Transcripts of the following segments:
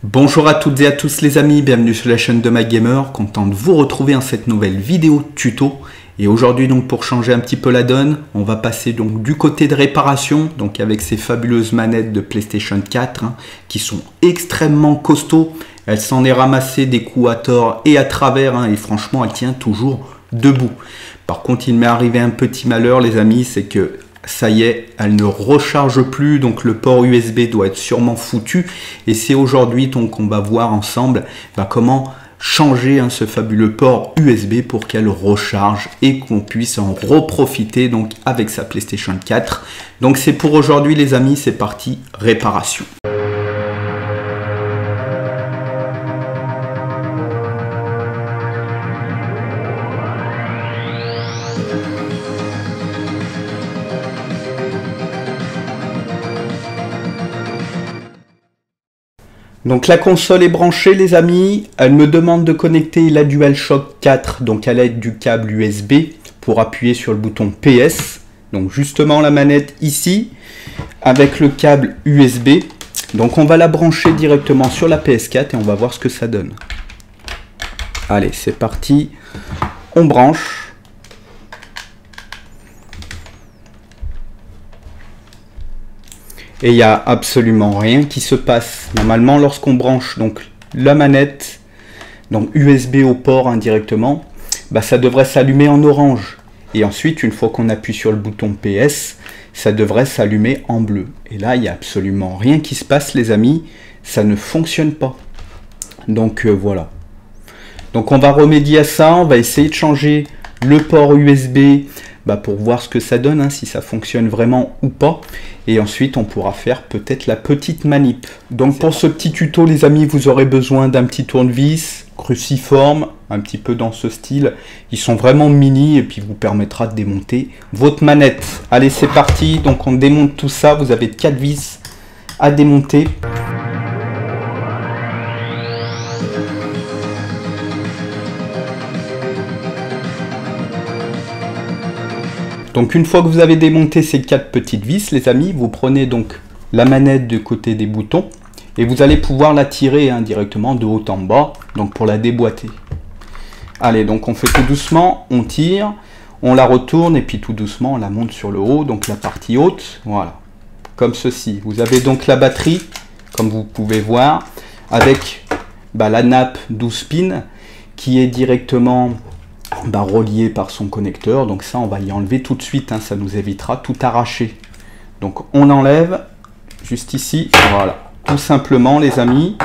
Bonjour à toutes et à tous les amis, bienvenue sur la chaîne de MacGamer, content de vous retrouver dans cette nouvelle vidéo tuto. Et aujourd'hui donc pour changer un petit peu la donne, on va passer donc du côté de réparation, donc avec ces fabuleuses manettes de PlayStation 4 qui sont extrêmement costauds. Elle s'en est ramassée des coups à tort et à travers et franchement elle tient toujours debout. Par contre il m'est arrivé un petit malheur les amis, c'est que ça y est, elle ne recharge plus, donc le port USB doit être sûrement foutu. Et c'est aujourd'hui donc qu'on va voir ensemble comment changer ce fabuleux port USB pour qu'elle recharge et qu'on puisse en reprofiter donc avec sa PlayStation 4. Donc c'est pour aujourd'hui les amis, c'est parti, réparation. Donc la console est branchée les amis, elle me demande de connecter la DualShock 4 donc à l'aide du câble USB pour appuyer sur le bouton PS. Donc justement la manette ici avec le câble USB. Donc on va la brancher directement sur la PS4 et on va voir ce que ça donne. Allez c'est parti, on branche. Et il n'y a absolument rien qui se passe. Normalement, lorsqu'on branche donc la manette, donc USB au port indirectement, ça devrait s'allumer en orange. Et ensuite, une fois qu'on appuie sur le bouton PS, ça devrait s'allumer en bleu. Et là, il n'y a absolument rien qui se passe, les amis. Ça ne fonctionne pas. Donc voilà. Donc on va remédier à ça. On va essayer de changer le port USB pour voir ce que ça donne, si ça fonctionne vraiment ou pas. Et ensuite, on pourra faire peut-être la petite manip. Donc pour ce petit tuto, les amis, vous aurez besoin d'un petit tournevis cruciforme, un petit peu dans ce style. Ils sont vraiment mini et puis vous permettra de démonter votre manette. Allez, c'est parti. Donc on démonte tout ça. Vous avez 4 vis à démonter. Donc une fois que vous avez démonté ces 4 petites vis, les amis, vous prenez donc la manette du côté des boutons et vous allez pouvoir la tirer directement de haut en bas, donc pour la déboîter. Allez, donc on fait tout doucement, on tire, on la retourne et puis tout doucement on la monte sur le haut, donc la partie haute, voilà, comme ceci. Vous avez donc la batterie, comme vous pouvez voir, avec la nappe 12 pins qui est directement relié par son connecteur. Donc ça on va y enlever tout de suite, ça nous évitera tout arracher. Donc on enlève juste ici, voilà, tout simplement les amis.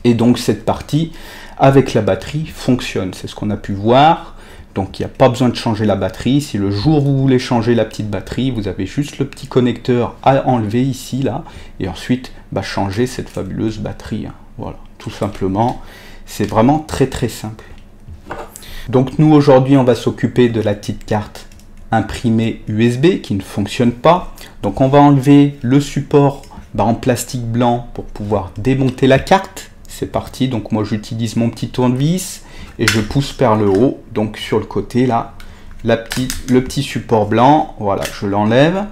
Et donc cette partie avec la batterie fonctionne, c'est ce qu'on a pu voir. Donc il n'y a pas besoin de changer la batterie. Si le jour où vous voulez changer la petite batterie, vous avez juste le petit connecteur à enlever ici là, et ensuite changer cette fabuleuse batterie, voilà, tout simplement. C'est vraiment très très simple. Donc nous aujourd'hui on va s'occuper de la petite carte imprimée USB qui ne fonctionne pas. Donc on va enlever le support en plastique blanc pour pouvoir démonter la carte. C'est parti, donc moi j'utilise mon petit tournevis et je pousse vers le haut. Donc sur le côté là, le petit support blanc, voilà, je l'enlève.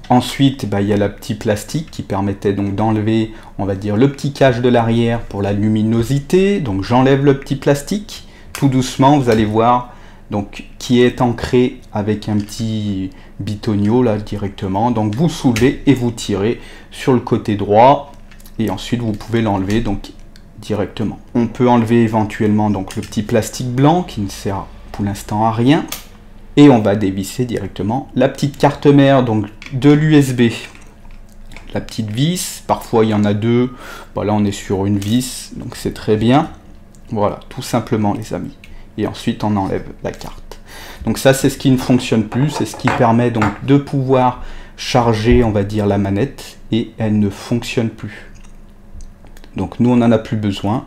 Ensuite il y a le petit plastique qui permettait donc d'enlever, on va dire, le petit cache de l'arrière pour la luminosité. Donc j'enlève le petit plastique. Tout doucement, vous allez voir, donc qui est ancré avec un petit bitonio là directement. Donc vous soulevez et vous tirez sur le côté droit et ensuite vous pouvez l'enlever donc directement. On peut enlever éventuellement donc le petit plastique blanc qui ne sert pour l'instant à rien et on va dévisser directement la petite carte mère donc de l'USB. La petite vis, parfois il y en a deux. Là on est sur une vis, donc c'est très bien. Voilà, tout simplement les amis. Et ensuite on enlève la carte. Donc ça c'est ce qui ne fonctionne plus, c'est ce qui permet donc de pouvoir charger, on va dire, la manette, et elle ne fonctionne plus. Donc nous on n'en a plus besoin.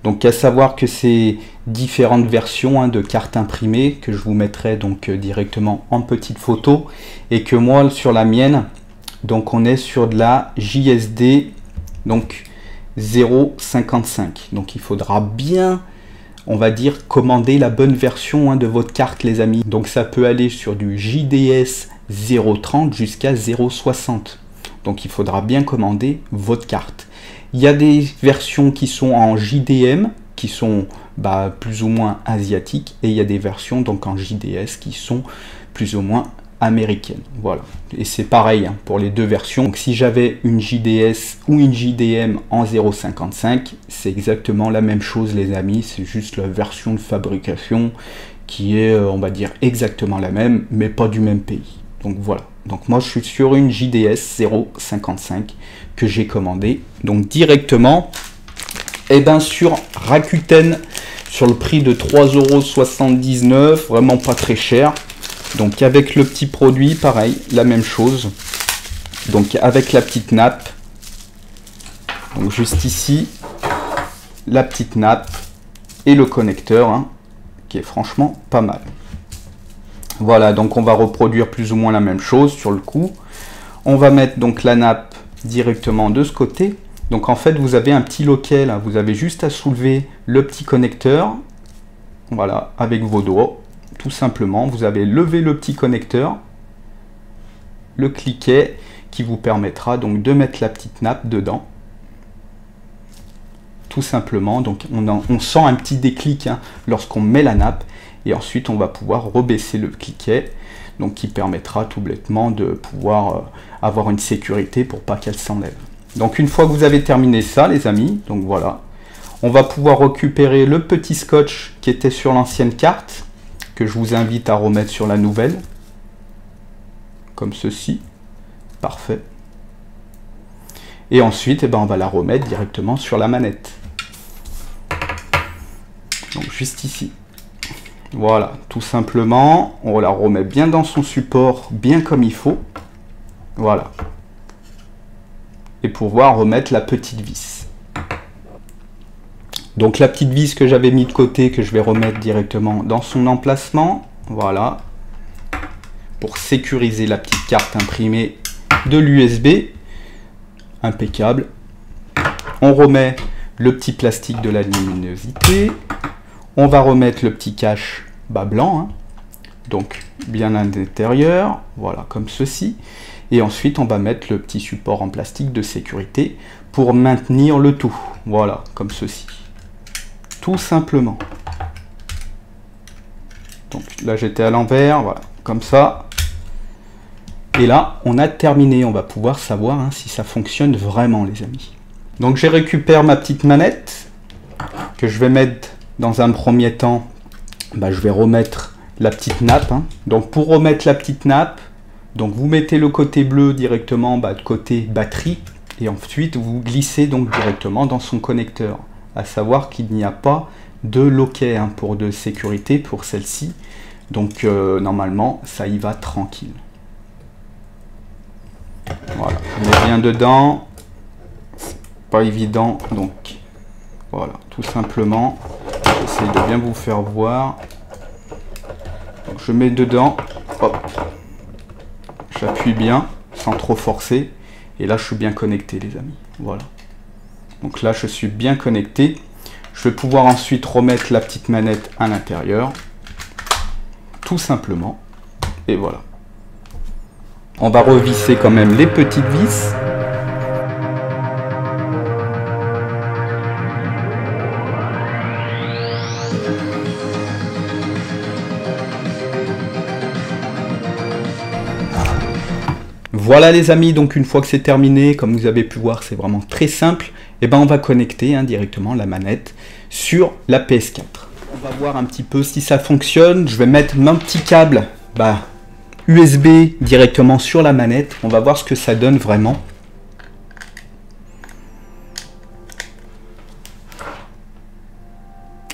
Donc à savoir que c'est différentes versions de cartes imprimées que je vous mettrai donc directement en petite photo, et que moi sur la mienne, donc on est sur de la JSD donc 0,55. Donc il faudra bien, on va dire, commander la bonne version de votre carte les amis. Donc ça peut aller sur du JDS 0,30 jusqu'à 0,60. Donc il faudra bien commander votre carte. Il y a des versions qui sont en JDM, qui sont plus ou moins asiatiques, et il y a des versions donc en JDS qui sont plus ou moins américaines. Voilà, et c'est pareil hein, pour les deux versions. Donc si j'avais une JDS ou une JDM en 0,55, c'est exactement la même chose les amis, c'est juste la version de fabrication qui est, on va dire, exactement la même, mais pas du même pays. Donc voilà, donc moi je suis sur une JDS 0,55 que j'ai commandé, donc directement, et bien sur Rakuten, sur le prix de 3,79 €, vraiment pas très cher. Donc avec le petit produit, pareil, la même chose. Donc avec la petite nappe, donc juste ici, la petite nappe et le connecteur, hein, qui est franchement pas mal. Voilà, donc on va reproduire plus ou moins la même chose sur le coup. On va mettre donc la nappe directement de ce côté. Donc en fait, vous avez un petit loquet là, vous avez juste à soulever le petit connecteur. Voilà, avec vos doigts. Tout simplement, vous avez levé le petit connecteur, le cliquet qui vous permettra donc de mettre la petite nappe dedans. Tout simplement, donc on sent un petit déclic hein, lorsqu'on met la nappe, et ensuite on va pouvoir rebaisser le cliquet, donc qui permettra tout bêtement de pouvoir avoir une sécurité pour pas qu'elle s'enlève. Donc une fois que vous avez terminé ça les amis, donc voilà, on va pouvoir récupérer le petit scotch qui était sur l'ancienne carte, que je vous invite à remettre sur la nouvelle, comme ceci, parfait. Et ensuite, on va la remettre directement sur la manette. Donc juste ici. Voilà, tout simplement, on la remet bien dans son support, bien comme il faut. Voilà. Et pouvoir remettre la petite vis. Donc la petite vis que j'avais mis de côté, que je vais remettre directement dans son emplacement. Voilà. Pour sécuriser la petite carte imprimée de l'USB. Impeccable. On remet le petit plastique de la luminosité. On va remettre le petit cache blanc. Hein. Donc bien à l'intérieur. Voilà, comme ceci. Et ensuite, on va mettre le petit support en plastique de sécurité pour maintenir le tout. Voilà, comme ceci. Tout simplement. Donc là j'étais à l'envers, voilà, comme ça. Et là on a terminé, on va pouvoir savoir hein, si ça fonctionne vraiment les amis. Donc je récupère ma petite manette, que je vais mettre dans un premier temps, je vais remettre la petite nappe. Hein. Donc pour remettre la petite nappe, donc vous mettez le côté bleu directement de côté batterie, et ensuite vous glissez donc directement dans son connecteur. À savoir qu'il n'y a pas de loquet hein, pour de sécurité pour celle-ci. Donc normalement, ça y va tranquille. Voilà, on est bien dedans. Pas évident, donc voilà, tout simplement. J'essaie de bien vous faire voir. Donc, je mets dedans, hop. J'appuie bien, sans trop forcer. Et là, je suis bien connecté, les amis. Voilà. Donc là, je suis bien connecté. Je vais pouvoir ensuite remettre la petite manette à l'intérieur. Tout simplement. Et voilà. On va revisser quand même les petites vis. Voilà les amis, donc une fois que c'est terminé, comme vous avez pu voir, c'est vraiment très simple. Et on va connecter hein, directement la manette sur la PS4. On va voir un petit peu si ça fonctionne. Je vais mettre mon petit câble USB directement sur la manette. On va voir ce que ça donne vraiment.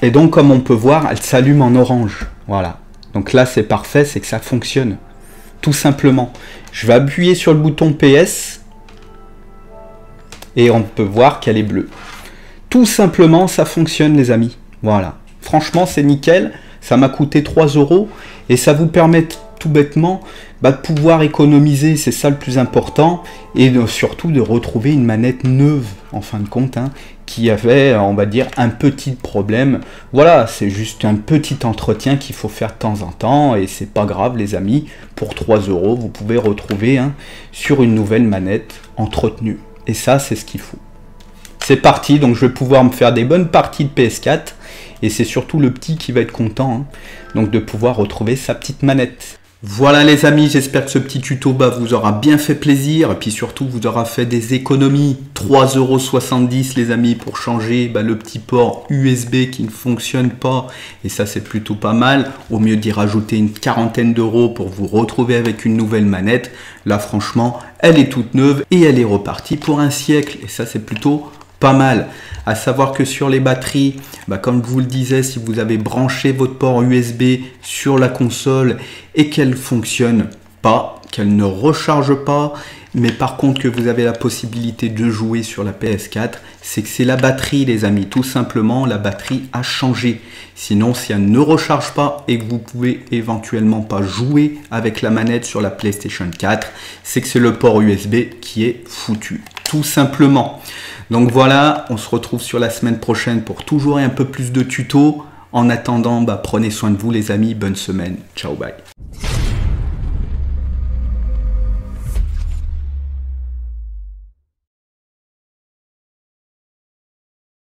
Et donc comme on peut voir, elle s'allume en orange. Voilà. Donc là c'est parfait, c'est que ça fonctionne. Tout simplement. Je vais appuyer sur le bouton PS. Et on peut voir qu'elle est bleue. Tout simplement, ça fonctionne les amis. Voilà. Franchement, c'est nickel. Ça m'a coûté 3 € et ça vous permet tout bêtement de pouvoir économiser, c'est ça le plus important, et surtout de retrouver une manette neuve en fin de compte, hein, qui avait, on va dire, un petit problème. Voilà, c'est juste un petit entretien qu'il faut faire de temps en temps et c'est pas grave les amis. Pour 3 €, vous pouvez retrouver sur une nouvelle manette entretenue. Et ça, c'est ce qu'il faut. C'est parti, donc je vais pouvoir me faire des bonnes parties de PS4. Et c'est surtout le petit qui va être content, hein, donc de pouvoir retrouver sa petite manette. Voilà les amis, j'espère que ce petit tuto vous aura bien fait plaisir. Et puis surtout, vous aura fait des économies. 3,70 € les amis pour changer le petit port USB qui ne fonctionne pas. Et ça, c'est plutôt pas mal. Au mieux d'y rajouter une quarantaine d'euros pour vous retrouver avec une nouvelle manette. Là, franchement, elle est toute neuve et elle est repartie pour un siècle. Et ça, c'est plutôt pas mal. À savoir que sur les batteries, comme je vous le disais, si vous avez branché votre port USB sur la console et qu'elle ne fonctionne pas, qu'elle ne recharge pas, mais par contre que vous avez la possibilité de jouer sur la PS4, c'est que c'est la batterie les amis, tout simplement la batterie a changé. Sinon si elle ne recharge pas et que vous pouvez éventuellement pas jouer avec la manette sur la PlayStation 4, c'est que c'est le port USB qui est foutu, tout simplement. Donc voilà, on se retrouve sur la semaine prochaine pour toujours un peu plus de tutos. En attendant, prenez soin de vous les amis, bonne semaine, ciao bye.